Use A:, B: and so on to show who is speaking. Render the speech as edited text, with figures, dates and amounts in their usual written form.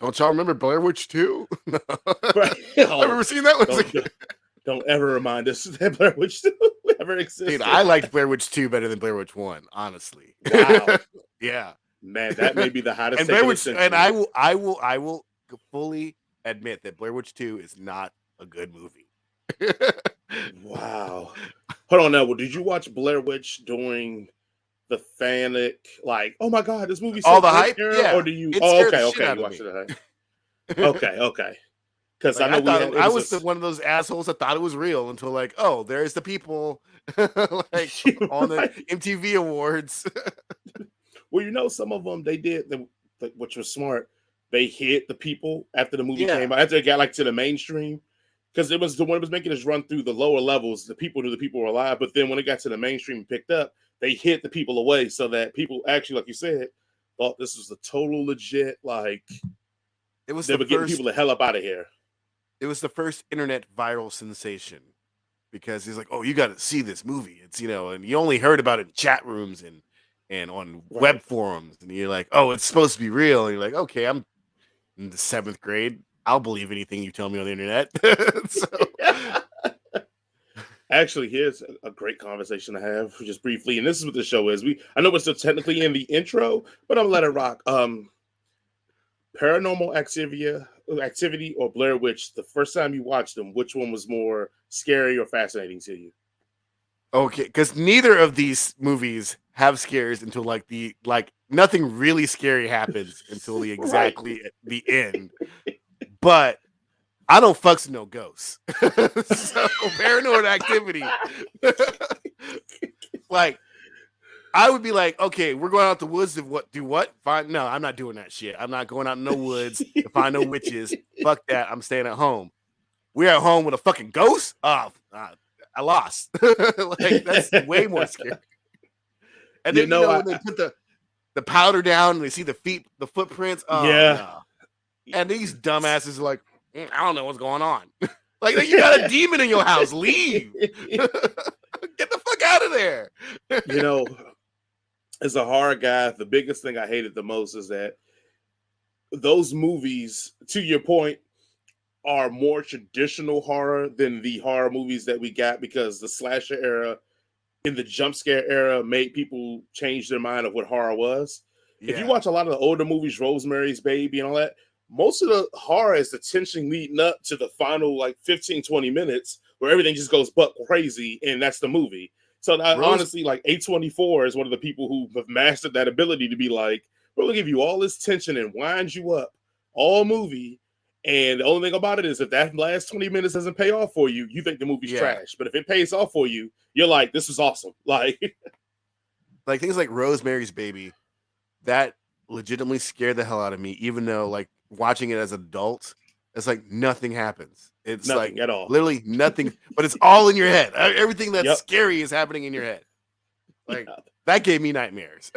A: Don't y'all remember Blair Witch 2? No.
B: Right.
A: I
B: Oh,
A: remember seeing that one.
B: don't ever remind us that Blair Witch 2 ever existed.
A: Dude, I liked Blair Witch 2 better than Blair Witch 1, honestly.
B: Wow.
A: Yeah.
B: Man, that may be the hottest
A: And
B: take
A: Blair
B: of the
A: Witch,
B: century.
A: and I will fully admit that Blair Witch 2 is not a good movie.
B: Wow. Hold on now. Well, did you watch Blair Witch during the fanic, like, oh my god, this movie's so
A: All the
B: great
A: hype?
B: era? Or
A: Yeah.
B: do you
A: It scared the shit
B: okay,
A: out
B: you
A: of
B: watched
A: me.
B: it. Okay. Because
A: Like
B: I know
A: I
B: we
A: thought
B: had
A: I was one of those assholes that thought it was real until like, oh, there's the people like on the
B: right.
A: MTV Awards.
B: Well, you know, some of them they did which was smart. They hid the people after the movie
A: Yeah.
B: came out, after it got like to the mainstream. Because it was the one that was making us run through the lower levels, the people knew the people were alive. But then when it got to the mainstream and picked up, they hid the people away so that people actually, like you said, thought this was a total legit, like
A: It was
B: they
A: the
B: were getting people
A: first
B: the hell up out of here.
A: it was the first internet viral sensation because he's like, "Oh, you got to see this movie." It's, and you only heard about it in chat rooms and on web
B: Right.
A: forums, and you're like, "Oh, it's supposed to be real." And you're like, "Okay, I'm in the 7th grade. I'll believe anything you tell me on the internet." So,
B: Actually, here's a great conversation to have just briefly, and this is what the show is. I know we're still technically in the intro, but I'm gonna let it rock. Paranormal activity or Blair Witch. The first time you watched them, which one was more scary or fascinating to you?
A: okay, because neither of these movies have scares until nothing really scary happens until
B: Right.
A: the end. But I don't fucks with no ghosts. So Paranormal Activity, like I would be like, okay, we're going out the woods to do what? Find no, I'm not doing that shit. I'm not going out in no woods to find no witches. Fuck that. I'm staying at home. We're at home with a fucking ghost. I lost. Like that's way more scary. And
B: You
A: then
B: know,
A: when they put the powder down and they see the footprints. Oh
B: yeah.
A: no. And these dumbasses are like, I don't know what's going on. Like you got a demon in your house. Leave. Get the fuck out of there.
B: You know, as a horror guy, the biggest thing I hated the most is that those movies, to your point, are more traditional horror than the horror movies that we got because the slasher era in the jump scare era made people change their mind of what horror was. If you
A: Yeah.
B: watch a lot of the older movies, Rosemary's Baby and all that, most of the horror is the tension leading up to the final like 15, 20 minutes where everything just goes buck crazy and that's the movie. So
A: Rose
B: honestly, like A24 is one of the people who have mastered that ability to be like, we're gonna give you all this tension and wind you up all movie. And the only thing about it is if that last 20 minutes doesn't pay off for you, you think the movie's
A: yeah.
B: trash. But if it pays off for you, you're like, this is awesome. Like
A: Like things like Rosemary's Baby, that legitimately scared the hell out of me, even though like watching it as an adult, it's like nothing happens. It's like
B: nothing at all.
A: literally nothing, but it's all in your head. Everything that's
B: Yep.
A: scary is happening in your head. Like that gave me nightmares.